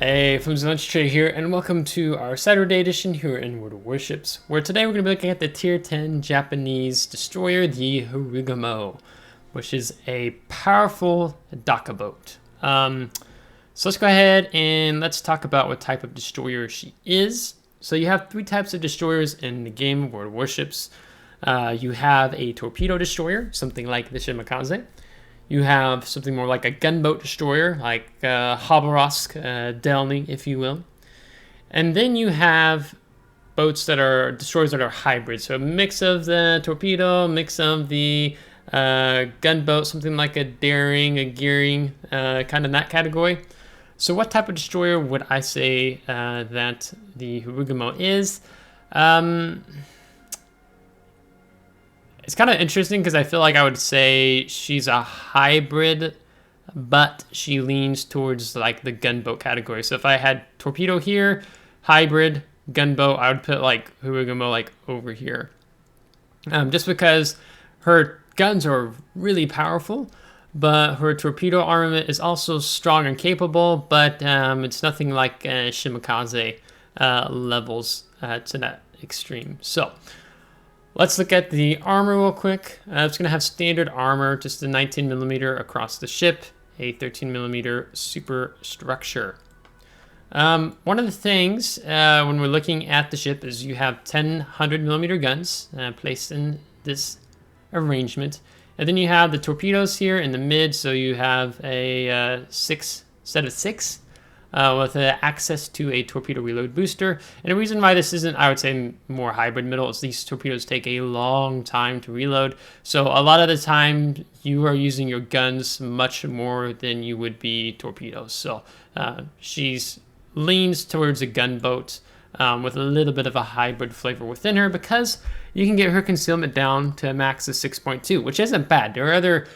Hey, FlimsyLunchTray here, and welcome to our Saturday edition here in World of Warships, where today we're going to be looking at the Tier 10 Japanese destroyer, the Harugumo, which is a powerful Daka boat. So let's go ahead and let's talk about what type of destroyer she is. So you have three types of destroyers in the game of World of Warships. You have a torpedo destroyer, something like the Shimakaze. You have something more like a gunboat destroyer, like Habarovsk, Delny, if you will. And then you have boats that are destroyers that are hybrids. So a mix of the torpedo, a mix of the gunboat, something like a daring, a gearing, kind of that category. So what type of destroyer would I say that the Harugumo is? It's kind of interesting because I feel like I would say she's a hybrid, but she leans towards like the gunboat category. So if I had torpedo here, hybrid, gunboat, I would put like Harugumo like over here. Just because her guns are really powerful, but her torpedo armament is also strong and capable, but it's nothing like Shimakaze levels to that extreme. So let's look at the armor real quick. It's going to have standard armor, just a 19mm across the ship, a 13mm superstructure. One of the things when we're looking at the ship is you have 10 100mm guns placed in this arrangement. And then you have the torpedoes here in the mid, so you have a set of six. With access to a torpedo reload booster. And the reason why this isn't, I would say, more hybrid middle is these torpedoes take a long time to reload. So a lot of the time you are using your guns much more than you would be torpedoes. So she's leans towards a gunboat with a little bit of a hybrid flavor within her because you can get her concealment down to a max of 6.2, which isn't bad. There are other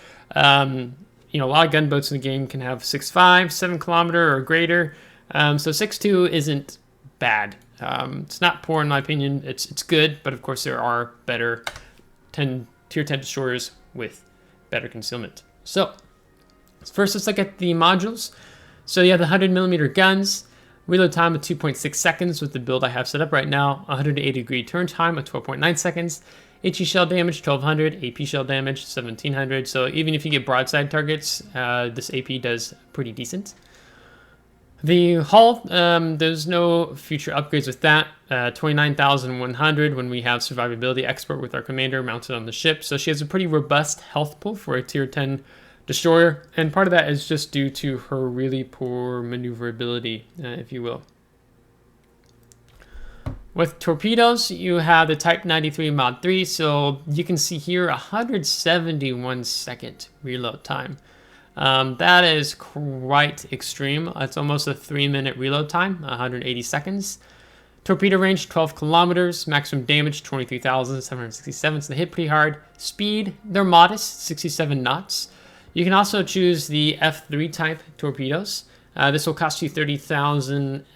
a lot of gunboats in the game can have 6.5, 7 kilometer or greater. So 6.2 isn't bad. It's not poor in my opinion. It's good, but of course there are better tier 10 destroyers with better concealment. So first let's look at the modules. So you have the 100mm guns. Reload time of 2.6 seconds with the build I have set up right now. 180-degree turn time of 12.9 seconds. HE shell damage 1200, AP shell damage 1700. So even if you get broadside targets, this AP does pretty decent. The hull, there's no future upgrades with that. 29,100 when we have survivability expert with our commander mounted on the ship. So she has a pretty robust health pool for a tier 10 destroyer. And part of that is just due to her really poor maneuverability, if you will. With torpedoes, you have the Type 93 Mod 3, so you can see here 171 second reload time. That is quite extreme. It's almost a 3-minute reload time, 180 seconds. Torpedo range 12 kilometers, maximum damage 23,767, so they hit pretty hard. Speed, they're modest, 67 knots. You can also choose the F3 type torpedoes. This will cost you 30,000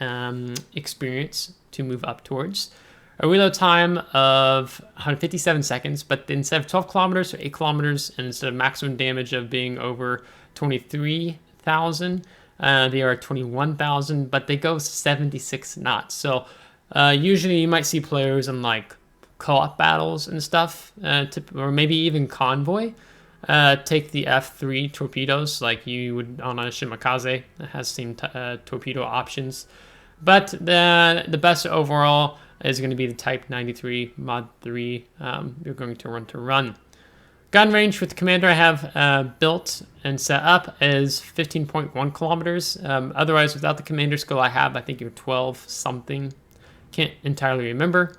experience to move up towards. A reload time of 157 seconds, but instead of 12 kilometers or 8 kilometers, and instead of maximum damage of being over 23,000, they are 21,000, but they go 76 knots. So usually you might see players in like co-op battles and stuff, or maybe even convoy, take the F3 torpedoes like you would on a Shimakaze that has same torpedo options. But the best overall is going to be the Type 93 Mod 3 you're going to run. Gun range with the commander I have built and set up is 15.1 kilometers. Otherwise, without the commander skill I have, I think you're 12 something. Can't entirely remember.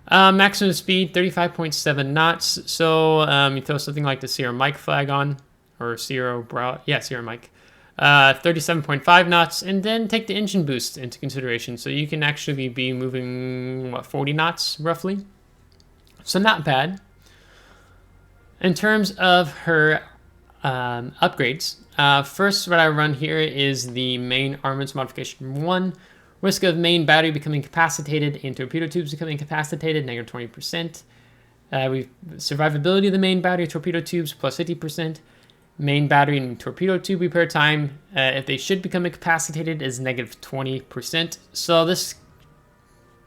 Maximum speed, 35.7 knots. So you throw something like the Sierra Mike flag on, or Sierra Mike. 37.5 knots, and then take the engine boost into consideration. So you can actually be moving, 40 knots roughly. So not bad. In terms of her upgrades, first what I run here is the main armaments modification 1. Risk of main battery becoming incapacitated and torpedo tubes becoming incapacitated, negative 20%. Survivability of the main battery torpedo tubes, plus 50%. Main battery and torpedo tube repair time, if they should become incapacitated, is negative 20%. So this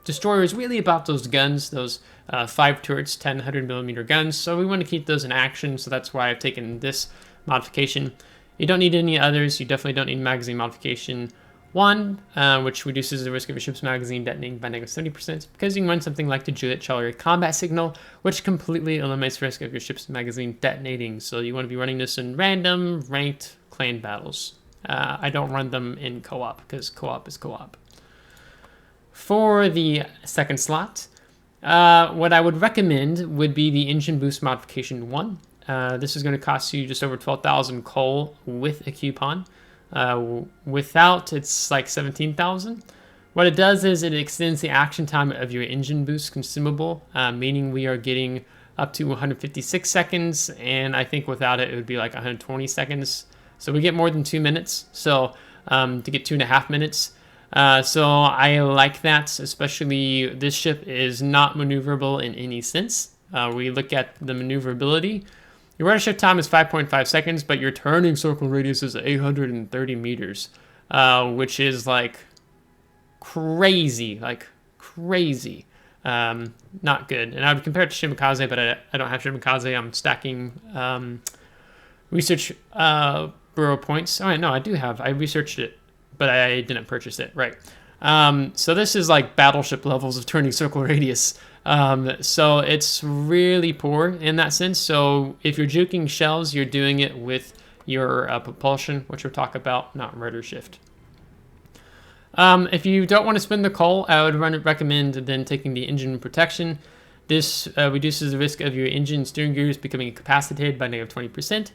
destroyer is really about those guns, those 5 turrets, 10, 100mm guns. So we want to keep those in action. So that's why I've taken this modification. You don't need any others. You definitely don't need magazine modification 1, which reduces the risk of your ship's magazine detonating by negative 70%, because you can run something like the Juliet Charlie combat signal, which completely eliminates the risk of your ship's magazine detonating. So you want to be running this in random, ranked, clan battles. I don't run them in co-op, because co-op is co-op. For the second slot, what I would recommend would be the engine boost modification 1. This is going to cost you just over 12,000 coal with a coupon. Without, it's like 17,000. What it does is it extends the action time of your engine boost consumable, meaning we are getting up to 156 seconds, and I think without it, it would be like 120 seconds. So we get more than 2 minutes, so to get 2.5 minutes. So I like that, especially this ship is not maneuverable in any sense. We look at the maneuverability. Your rudder shift time is 5.5 seconds, but your turning circle radius is 830 meters, which is like crazy, not good. And I would compare it to Shimikaze, but I don't have Shimikaze. I'm stacking research bureau points. Oh, no, I do have. I researched it, but I didn't purchase it. Right. So this is like battleship levels of turning circle radius. So it's really poor in that sense. So if you're juking shells, you're doing it with your propulsion, which we'll talk about, not rudder shift. If you don't want to spend the coal, I would recommend then taking the engine protection. This reduces the risk of your engine steering gears becoming incapacitated by negative 20%.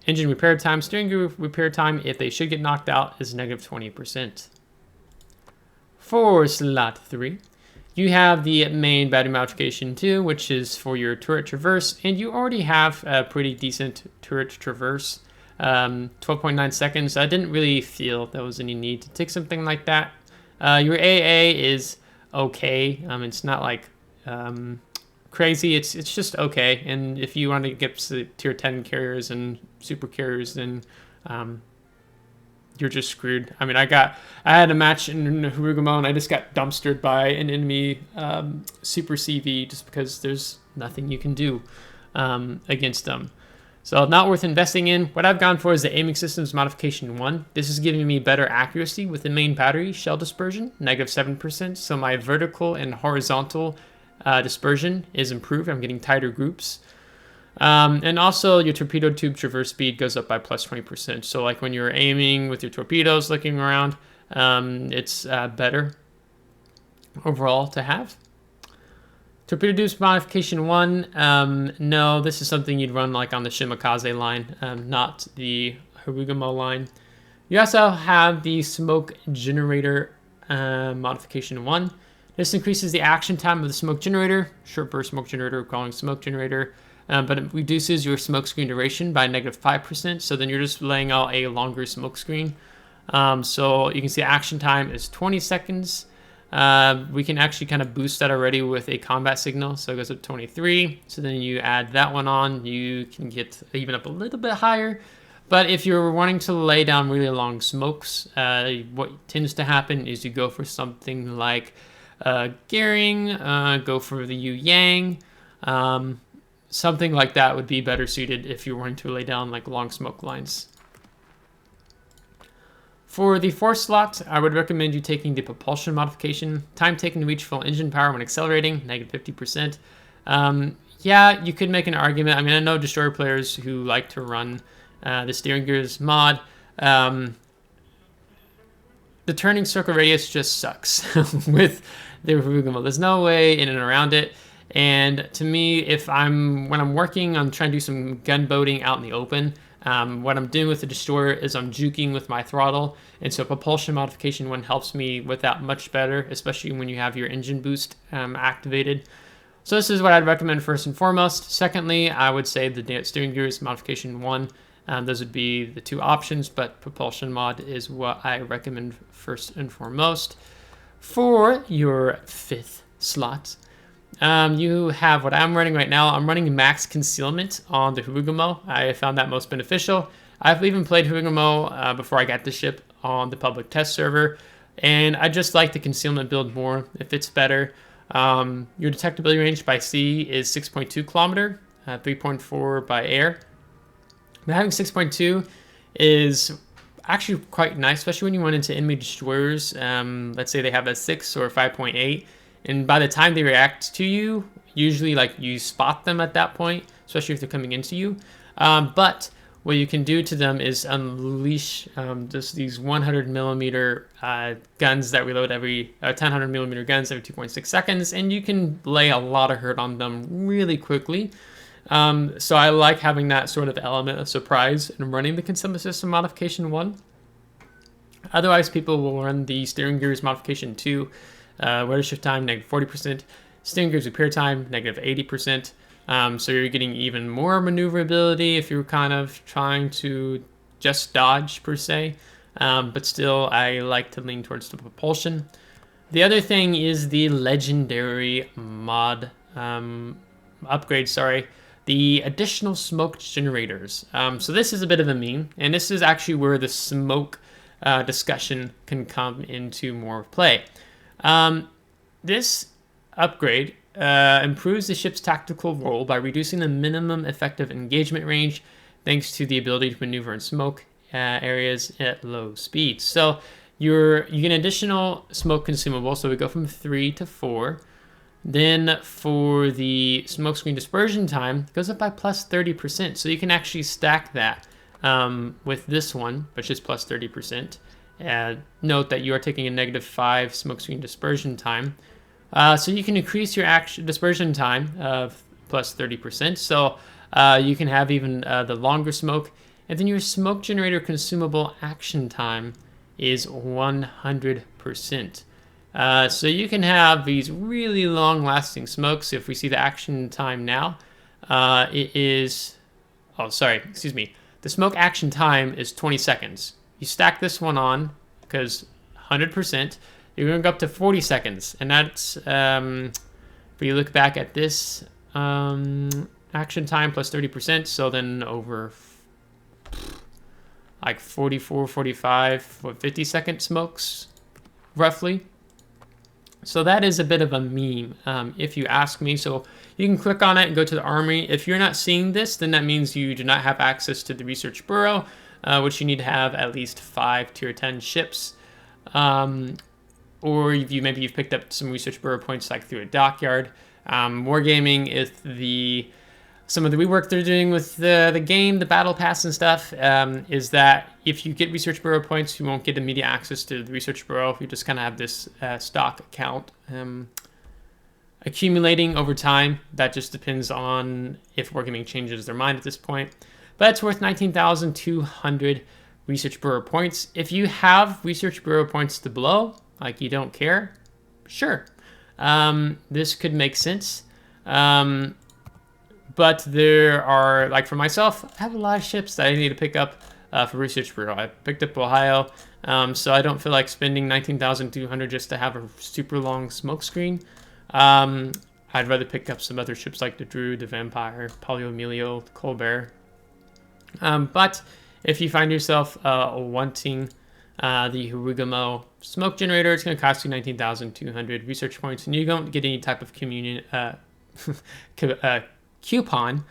Engine repair time, steering gear repair time, if they should get knocked out, is negative 20%. For slot 3, you have the main battery modification 2, which is for your turret traverse, and you already have a pretty decent turret traverse, 12.9 seconds. I didn't really feel there was any need to take something like that. Your AA is okay. It's not like crazy. It's just okay. And if you want to get to tier 10 carriers and super carriers, then you're just screwed. I mean, I had a match in Harugumo and I just got dumpstered by an enemy super CV just because there's nothing you can do against them. So not worth investing in. What I've gone for is the aiming systems modification 1. This is giving me better accuracy with the main battery shell dispersion, negative 7%. So my vertical and horizontal dispersion is improved. I'm getting tighter groups. And also your torpedo tube traverse speed goes up by plus 20%. So like when you're aiming with your torpedoes looking around, it's better overall to have. Torpedo tubes modification 1, no, this is something you'd run like on the Shimikaze line, not the Harugumo line. You also have the smoke generator modification 1. This increases the action time of the smoke generator, short burst smoke generator, calling smoke generator, but it reduces your smoke screen duration by negative 5%, so then you're just laying out a longer smoke screen. So you can see action time is 20 seconds. We can actually kind of boost that already with a combat signal, so it goes up to 23. So then you add that one on, you can get even up a little bit higher. But if you're wanting to lay down really long smokes, what tends to happen is you go for something like gearing, go for the Yu Yang. Something like that would be better suited if you're wanting to lay down like long smoke lines. For the fourth slot, I would recommend you taking the propulsion modification. Time taken to reach full engine power when accelerating, negative 50%. Yeah, you could make an argument. I mean, I know destroyer players who like to run the steering gears mod. The turning circle radius just sucks with the Harugumo. There's no way in and around it. And to me, when I'm working on trying to do some gunboating out in the open, what I'm doing with the destroyer is I'm juking with my throttle, and so propulsion modification 1 helps me with that much better, especially when you have your engine boost activated. So this is what I'd recommend first and foremost. Secondly, I would say the steering gears modification 1. Those would be the two options, but propulsion mod is what I recommend first and foremost. For your fifth slot, You have what I'm running right now. I'm running max concealment on the Harugumo. I found that most beneficial. I've even played Harugumo before I got the ship on the public test server, and I just like the concealment build more. It fits better. Your detectability range by sea is 6.2 kilometer, 3.4 by air. But having 6.2 is actually quite nice, especially when you run into enemy destroyers. Let's say they have a 6 or 5.8, and by the time they react to you, usually like you spot them at that point, especially if they're coming into you. But what you can do to them is unleash just these 100 millimeter guns that reload every 100 millimeter guns every 2.6 seconds, and you can lay a lot of hurt on them really quickly. So I like having that sort of element of surprise in running the consumer system modification 1. Otherwise, people will run the steering gears modification 2, rudder shift time -40%, steering gears repair time -80%. So you're getting even more maneuverability if you're kind of trying to just dodge per se. But still, I like to lean towards the propulsion. The other thing is the legendary mod upgrade, the additional smoke generators. So this is a bit of a meme, and this is actually where the smoke discussion can come into more play. This upgrade improves the ship's tactical role by reducing the minimum effective engagement range thanks to the ability to maneuver in smoke areas at low speeds. So you get an additional smoke consumable, so we go from 3 to 4. Then for the smoke screen dispersion time, it goes up by plus 30%. So you can actually stack that with this one, which is plus 30%. Note that you are taking a -5 smoke screen dispersion time. So you can increase your dispersion time of plus 30%. So you can have even the longer smoke. And then your smoke generator consumable action time is 100%. So you can have these really long lasting smokes. If we see the action time now, the smoke action time is 20 seconds. You stack this one on because 100%, you're going to go up to 40 seconds. And that's, if you look back at this action time plus 30%, so then over like 44, 45, 50 second smokes, roughly. So that is a bit of a meme, if you ask me. So you can click on it and go to the armory. If you're not seeing this, then that means you do not have access to the research bureau, which you need to have at least 5 tier 10 ships. Or maybe you've picked up some research bureau points like through a dockyard. Wargaming is some of the rework they're doing with the game, the battle pass and stuff, is that if you get research bureau points, you won't get immediate access to the research bureau. You just kind of have this stock account accumulating over time. That just depends on if Wargaming changes their mind at this point. But it's worth 19,200 research bureau points. If you have research bureau points to blow, like you don't care, sure. This could make sense. But there are, like for myself, I have a lot of ships that I need to pick up for Research Bureau. I picked up Ohio, so I don't feel like spending 19,200 just to have a super long smoke screen. I'd rather pick up some other ships like the Druid, the Vampire, Polyomelio, the Colbert. But if you find yourself wanting the Harugumo smoke generator, it's going to cost you 19,200 research points, and you don't get any type of coupon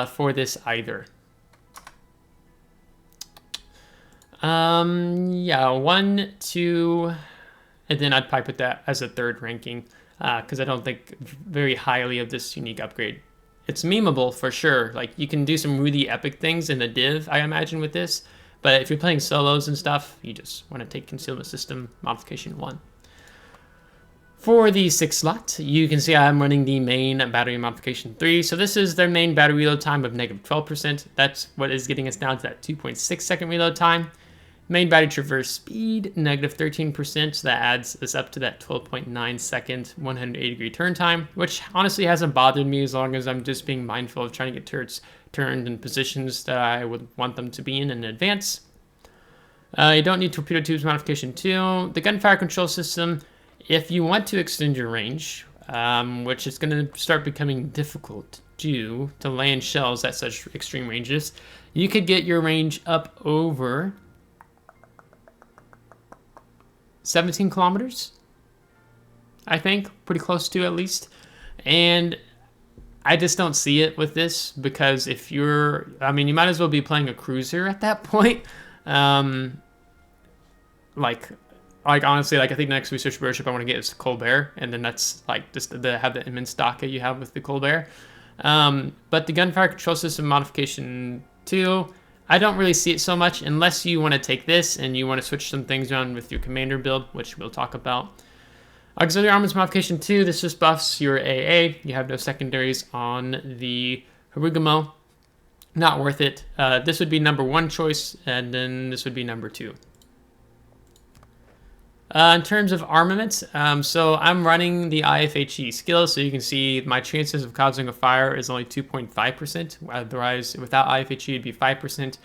for this either. Yeah, 1, 2, and then I'd probably put that as a third ranking because I don't think very highly of this unique upgrade. It's memeable for sure. Like you can do some really epic things in the div, I imagine, with this. But if you're playing solos and stuff, you just want to take Concealment System Modification 1. For the 6th slot, you can see I'm running the main battery modification 3. So this is their main battery reload time of -12%. That's what is getting us down to that 2.6 second reload time. Main battery traverse speed, -13%. So that adds us up to that 12.9 second 180 degree turn time, which honestly hasn't bothered me as long as I'm just being mindful of trying to get turrets turned in positions that I would want them to be in advance. You don't need torpedo tubes modification 2. The gunfire control system, if you want to extend your range, which is going to start becoming difficult due to land shells at such extreme ranges. You could get your range up over 17 kilometers, I think, pretty close to at least. And I just don't see it with this, because if you're, I mean, you might as well be playing a cruiser at that point. Like honestly, like I think the next research warship I want to get is Colbert, and then that's like just to have the immense DACA you have with the Colbert. But the gunfire control system modification 2, I don't really see it so much unless you want to take this and you want to switch some things around with your commander build, which we'll talk about. Auxiliary Armaments Modification 2, this just buffs your AA. You have no secondaries on the Harugumo. Not worth it. This would be number 1 choice, and then this would be number 2. In terms of armaments, so I'm running the IFHE skill, so you can see my chances of causing a fire is only 2.5%. Otherwise, without IFHE, it'd be 5%.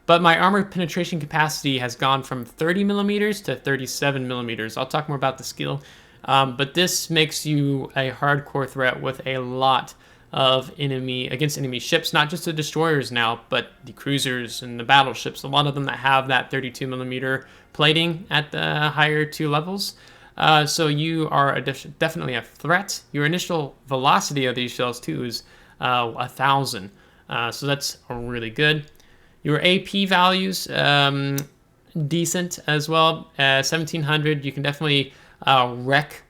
But my armor penetration capacity has gone from 30 millimeters to 37 millimeters. I'll talk more about the skill. But this makes you a hardcore threat with a lot of against enemy ships, not just the destroyers now, but the cruisers and the battleships. A lot of them that have that 32 millimeter plating at the higher 2 levels. So you are definitely a threat. Your initial velocity of these shells too is 1,000. So that's really good. Your AP values, decent as well. 1,700, you can definitely wreck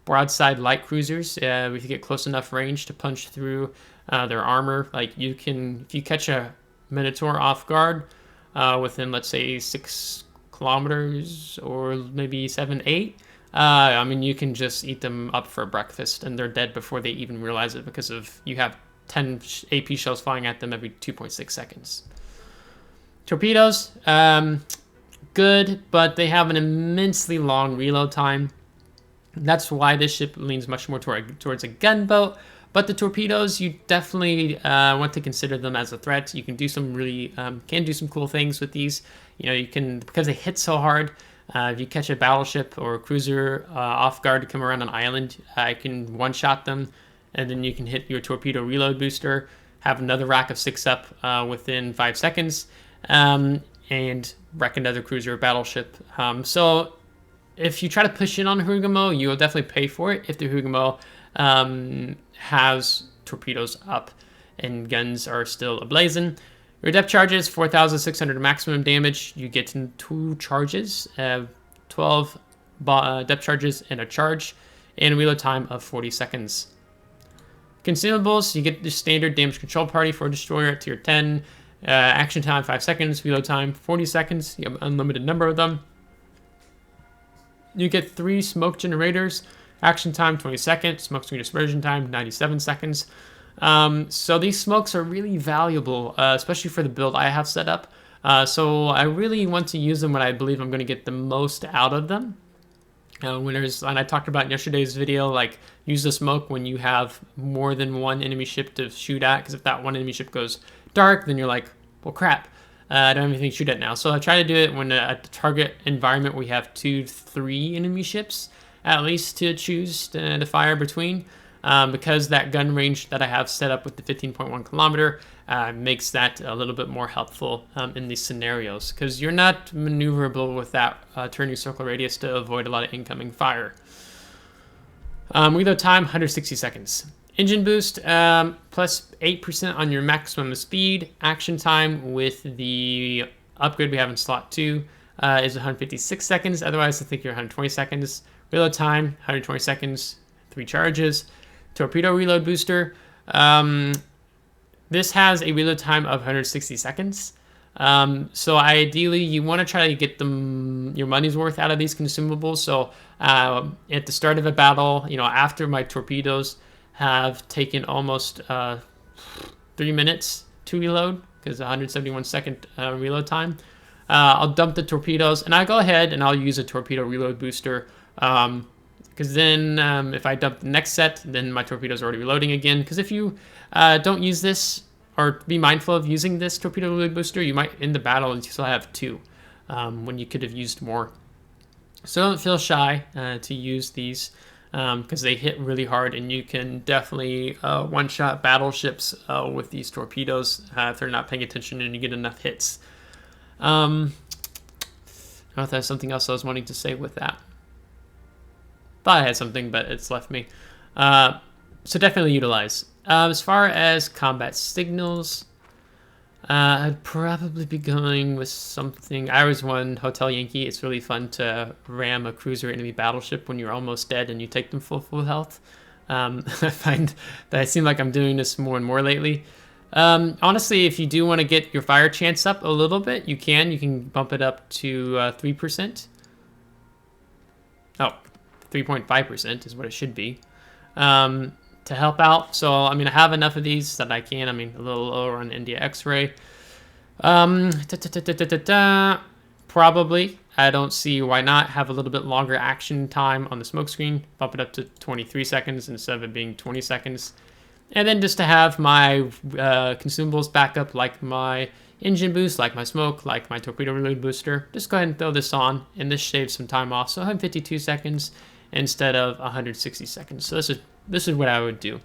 broadside light cruisers if you get close enough range to punch through their armor. Like you can, if you catch a Minotaur off guard within, let's say, 6 kilometers or maybe 7, 8, I mean, you can just eat them up for breakfast and they're dead before they even realize it, because of you have 10 AP shells flying at them every 2.6 seconds. Torpedoes, good, but they have an immensely long reload time. That's why this ship leans much more towards a gunboat. But the torpedoes, you definitely want to consider them as a threat. You can do some really cool things with these. You know, you can, because they hit so hard. If you catch a battleship or a cruiser off guard to come around an island, I can one-shot them, and then you can hit your torpedo reload booster, have another rack of 6 up within 5 seconds, and wreck another cruiser or battleship. So if you try to push in on Harugumo, you will definitely pay for it if the Harugumo has torpedoes up and guns are still ablazing. Your depth charges, 4,600 maximum damage. You get 2 charges, 12 depth charges and a charge, and a reload time of 40 seconds. Consumables, you get the standard damage control party for a destroyer at tier 10. Action time 5 seconds, reload time 40 seconds. You have an unlimited number of them. You get 3 smoke generators, action time 20 seconds, smoke screen dispersion time 97 seconds. So these smokes are really valuable, especially for the build I have set up. So I really want to use them when I believe I'm going to get the most out of them. And I talked about in yesterday's video, like, use the smoke when you have more than one enemy ship to shoot at, because if that one enemy ship goes dark, then you're like, well, crap. I don't have anything to shoot at now. So I try to do it when at the target environment we have 2 to 3 enemy ships, at least, to choose to fire between. Because that gun range that I have set up with the 15.1 kilometer makes that a little bit more helpful in these scenarios, because you're not maneuverable with that turning circle radius to avoid a lot of incoming fire. Reload time, 160 seconds. Engine boost, plus 8% on your maximum speed. Action time with the upgrade we have in slot 2 is 156 seconds. Otherwise, I think you're 120 seconds. Reload time, 120 seconds, 3 charges. Torpedo reload booster. This has a reload time of 160 seconds. So ideally, you want to try to get your money's worth out of these consumables. So at the start of a battle, after my torpedoes have taken almost 3 minutes to reload, because 171 second reload time, I'll dump the torpedoes, and I go ahead and I'll use a torpedo reload booster. Because then if I dump the next set, then my torpedoes are already reloading again. Because if you don't use this, or be mindful of using this torpedo reload booster, you might end the battle and you still have 2 when you could have used more. So don't feel shy to use these. because they hit really hard, and you can definitely one-shot battleships with these torpedoes if they're not paying attention and you get enough hits. I don't know if there's something else I was wanting to say with that. Thought I had something, but it's left me. So definitely utilize. As far as combat signals, I'd probably be going with something. I always won Hotel Yankee. It's really fun to ram a cruiser enemy battleship when you're almost dead and you take them full health. I find that I seem like I'm doing this more and more lately. Honestly, if you do want to get your fire chance up a little bit, you can bump it up to 3%. Oh, 3.5% is what it should be. To help out. So, I mean, I have enough of these that I can. I mean, a little lower on India X-Ray. Probably. I don't see why not. Have a little bit longer action time on the smoke screen. Bump it up to 23 seconds instead of it being 20 seconds. And then just to have my consumables back up, like my engine boost, like my smoke, like my torpedo reload booster. Just go ahead and throw this on, and this shaves some time off. So 152 seconds instead of 160 seconds. So this is what I would do.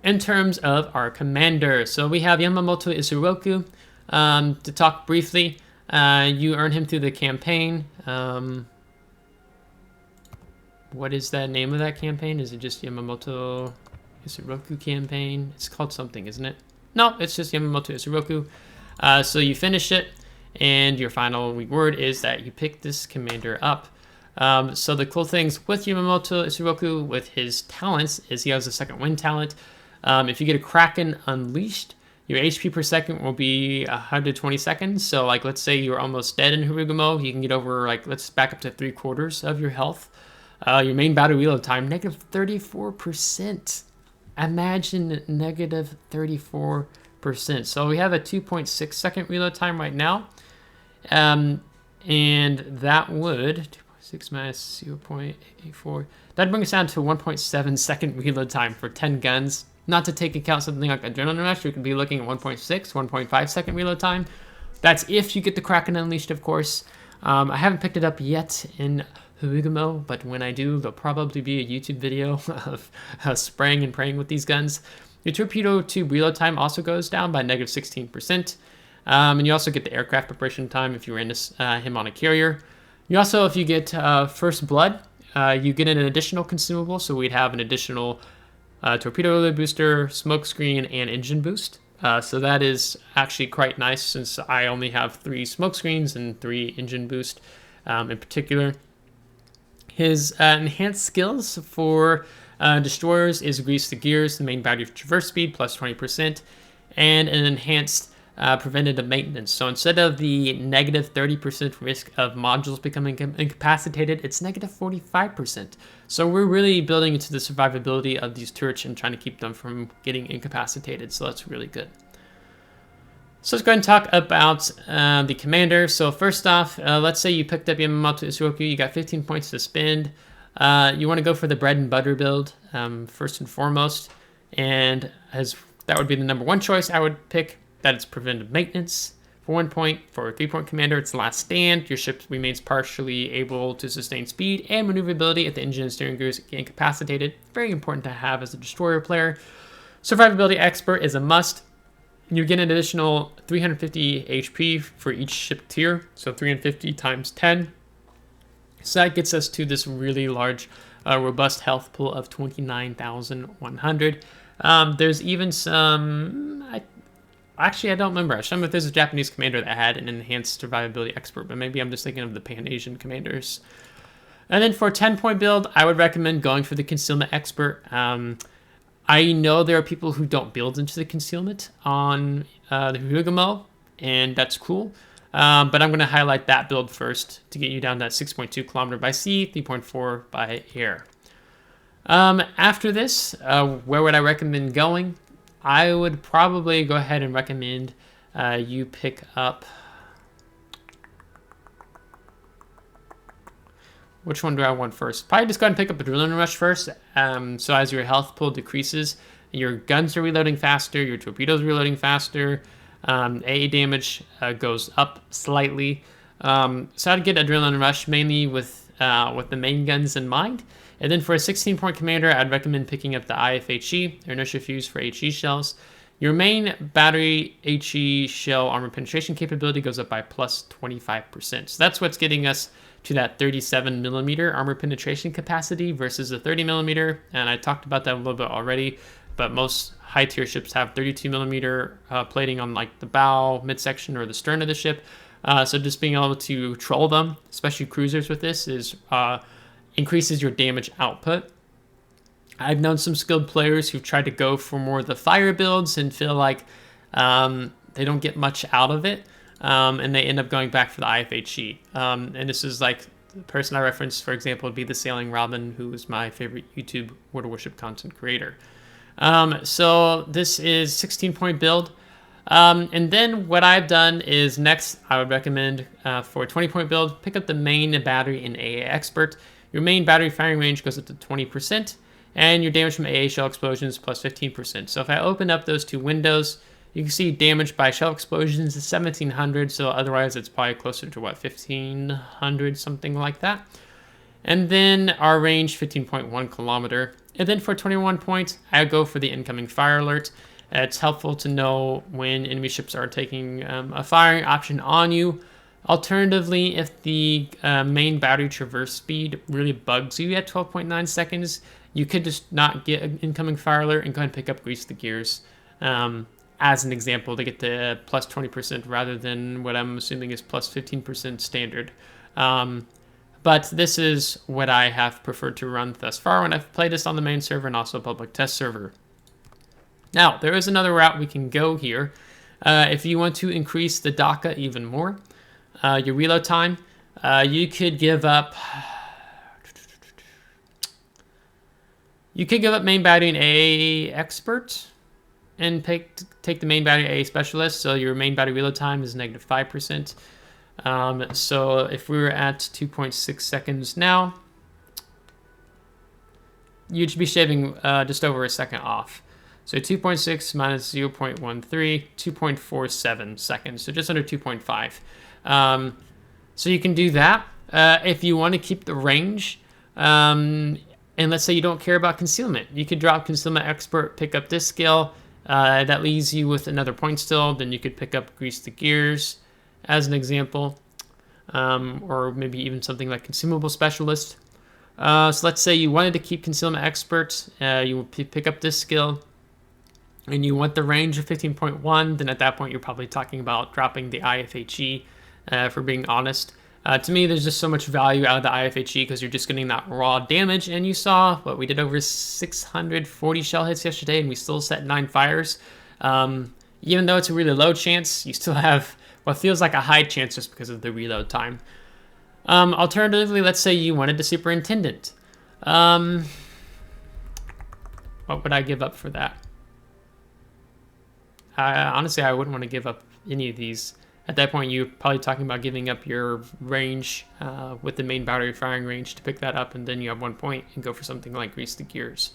In terms of our commander, so we have Yamamoto Isoroku. To talk briefly, you earn him through the campaign. What is that name of that campaign? Is it just Yamamoto Isoroku campaign? It's called something, isn't it? No, it's just Yamamoto Isoroku. So you finish it, and your final reward is that you pick this commander up. So the cool things with Yamamoto Isoroku, with his talents, is he has a second wind talent. If you get a Kraken Unleashed, your HP per second will be 120 seconds. So, like, let's say you're almost dead in Harugumo, you can get over, like, let's back up to 3/4 of your health. Your main battle reload time, negative 34%. Imagine negative 34%. So we have a 2.6 second reload time right now. And that would... 6 minus 0.84. That'd bring us down to 1.7 second reload time for 10 guns. Not to take account something like Adrenaline Rush, you could be looking at 1.6, 1.5 second reload time. That's if you get the Kraken Unleashed, of course. I haven't picked it up yet in Harugumo, but when I do, there'll probably be a YouTube video of spraying and praying with these guns. Your torpedo tube reload time also goes down by negative 16%. And you also get the aircraft preparation time if you ran him on a carrier. You also, if you get First Blood, you get an additional consumable. So we'd have an additional torpedo reload booster, smoke screen, and engine boost. So that is actually quite nice since I only have 3 smoke screens and 3 engine boost in particular. His enhanced skills for destroyers is Grease the Gears, the main value of traverse speed, plus 20%, and an enhanced preventative maintenance. So instead of the negative 30% risk of modules becoming incapacitated, it's negative 45%. So we're really building into the survivability of these turrets and trying to keep them from getting incapacitated. So that's really good. So let's go ahead and talk about the commander. So first off, let's say you picked up Yamamoto Isoroku, you got 15 points to spend. You want to go for the bread and butter build first and foremost, and that would be the number 1 choice I would pick. That is preventive maintenance. For 1 point, for a 3-point commander, it's last stand. Your ship remains partially able to sustain speed and maneuverability if the engine and steering gears get incapacitated. Very important to have as a destroyer player. Survivability expert is a must. You get an additional 350 HP for each ship tier, so 350 times 10. So that gets us to this really large, robust health pool of 29,100. There's even some... Actually, I don't remember. I don't know if there's a Japanese commander that had an enhanced survivability expert, but maybe I'm just thinking of the Pan-Asian commanders. And then for a 10-point build, I would recommend going for the concealment expert. I know there are people who don't build into the concealment on the Harugumo, and that's cool. But I'm going to highlight that build first to get you down that 6.2 kilometer by sea, 3.4 by air. After this, where would I recommend going? I would probably go ahead and recommend you pick up... Which one do I want first? Probably just go ahead and pick up Adrenaline Rush first. So as your health pool decreases, your guns are reloading faster, your torpedoes are reloading faster, AA damage goes up slightly. So I'd get Adrenaline Rush mainly with with the main guns in mind. And then for a 16-point commander, I'd recommend picking up the IFHE, or inertia fuse for HE shells. Your main battery HE shell armor penetration capability goes up by plus 25%. So that's what's getting us to that 37 millimeter armor penetration capacity versus the 30 millimeter. And I talked about that a little bit already, but most high tier ships have 32 millimeter plating on like the bow, midsection, or the stern of the ship. So just being able to troll them, especially cruisers with this, is increases your damage output. I've known some skilled players who've tried to go for more of the fire builds and feel like they don't get much out of it, and they end up going back for the IFHE. And this is like the person I referenced, for example, would be the Sailing Robin, who is my favorite YouTube World of Warship content creator. So this is 16-point build. And then what I've done is next, I would recommend for a 20-point build, pick up the main battery in AA Expert. Your main battery firing range goes up to 20%, and your damage from AA shell explosions plus 15%. So if I open up those two windows, you can see damage by shell explosions is 1700, so otherwise it's probably closer to what, 1500, something like that. And then our range, 15.1 kilometer. And then for 21 points, I go for the incoming fire alert. It's helpful to know when enemy ships are taking a firing option on you. Alternatively, if the main battery traverse speed really bugs you at 12.9 seconds, you could just not get an incoming fire alert and go ahead and pick up Grease the Gears as an example to get the plus 20% rather than what I'm assuming is plus 15% standard. But this is what I have preferred to run thus far when I've played this on the main server and also public test server. Now, there is another route we can go here. If you want to increase the DACA even more, your reload time, you could give up main battery and AA expert and take the main battery AA specialist. So your main battery reload time is negative 5%. So if we were at 2.6 seconds now, you'd be shaving just over a second off. So 2.6 minus 0.13, 2.47 seconds, so just under 2.5. So you can do that. If you want to keep the range, and let's say you don't care about concealment, you could drop Concealment Expert, pick up this skill. That leaves you with another point still. Then you could pick up Grease the Gears as an example, or maybe even something like Consumable Specialist. So let's say you wanted to keep Concealment Expert, you would pick up this skill, and you want the range of 15.1, then at that point you're probably talking about dropping the IFHE, for being honest. To me, there's just so much value out of the IFHE because you're just getting that raw damage, and you saw what we did, over 640 shell hits yesterday, and we still set 9 fires. Even though it's a really low chance, you still have what feels like a high chance just because of the reload time. Alternatively, let's say you wanted the Superintendent. What would I give up for that? Honestly, I wouldn't want to give up any of these. At that point, you're probably talking about giving up your range with the main battery firing range to pick that up, and then you have 1 point and go for something like Grease the Gears.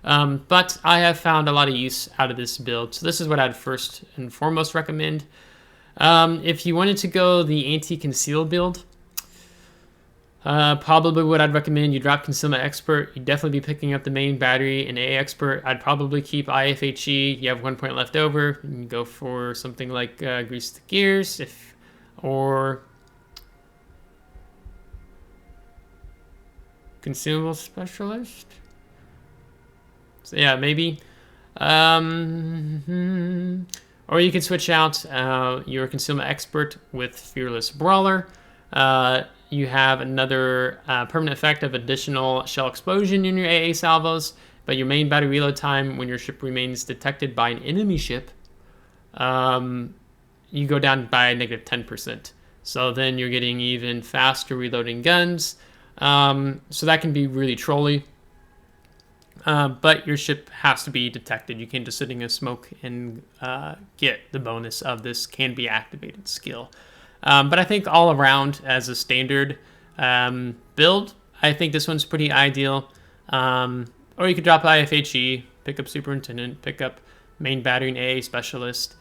But I have found a lot of use out of this build, so this is what I'd first and foremost recommend. If you wanted to go the anti-conceal build, probably what I'd recommend, you drop Concealment Expert. You'd definitely be picking up the main battery and AA Expert. I'd probably keep IFHE. You have 1 point left over. You can go for something like Grease the Gears, or Consumable Specialist. So yeah, maybe. Or you could switch out your Concealment Expert with Fearless Brawler. You have another permanent effect of additional shell explosion in your AA salvos, but your main battery reload time when your ship remains detected by an enemy ship, you go down by negative 10%. So then you're getting even faster reloading guns. So that can be really trolly. But your ship has to be detected. You can't just sit in a smoke and get the bonus of this can be activated skill. But I think all around as a standard build, I think this one's pretty ideal. Or you could drop IFHE, pick up Superintendent, pick up main battery and AA Specialist.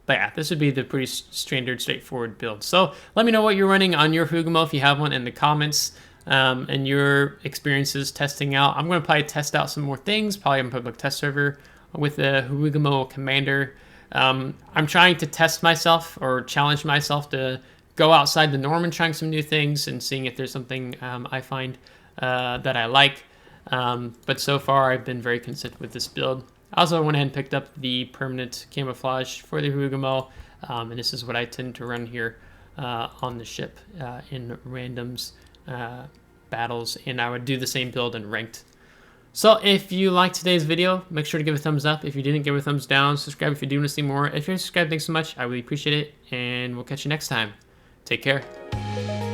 But yeah, this would be the pretty standard, straightforward build. So let me know what you're running on your Harugumo if you have one in the comments, and your experiences testing out. I'm going to probably test out some more things, probably on public test server with the Harugumo Commander. I'm trying to test myself or challenge myself to go outside the norm and trying some new things and seeing if there's something I find that I like. But so far, I've been very consistent with this build. I also went ahead and picked up the permanent camouflage for the Harugumo, and this is what I tend to run here on the ship in randoms battles, and I would do the same build in ranked. So if you liked today's video, make sure to give a thumbs up. If you didn't, give a thumbs down. Subscribe if you do want to see more. If you're subscribed, thanks so much. I really appreciate it, and we'll catch you next time. Take care.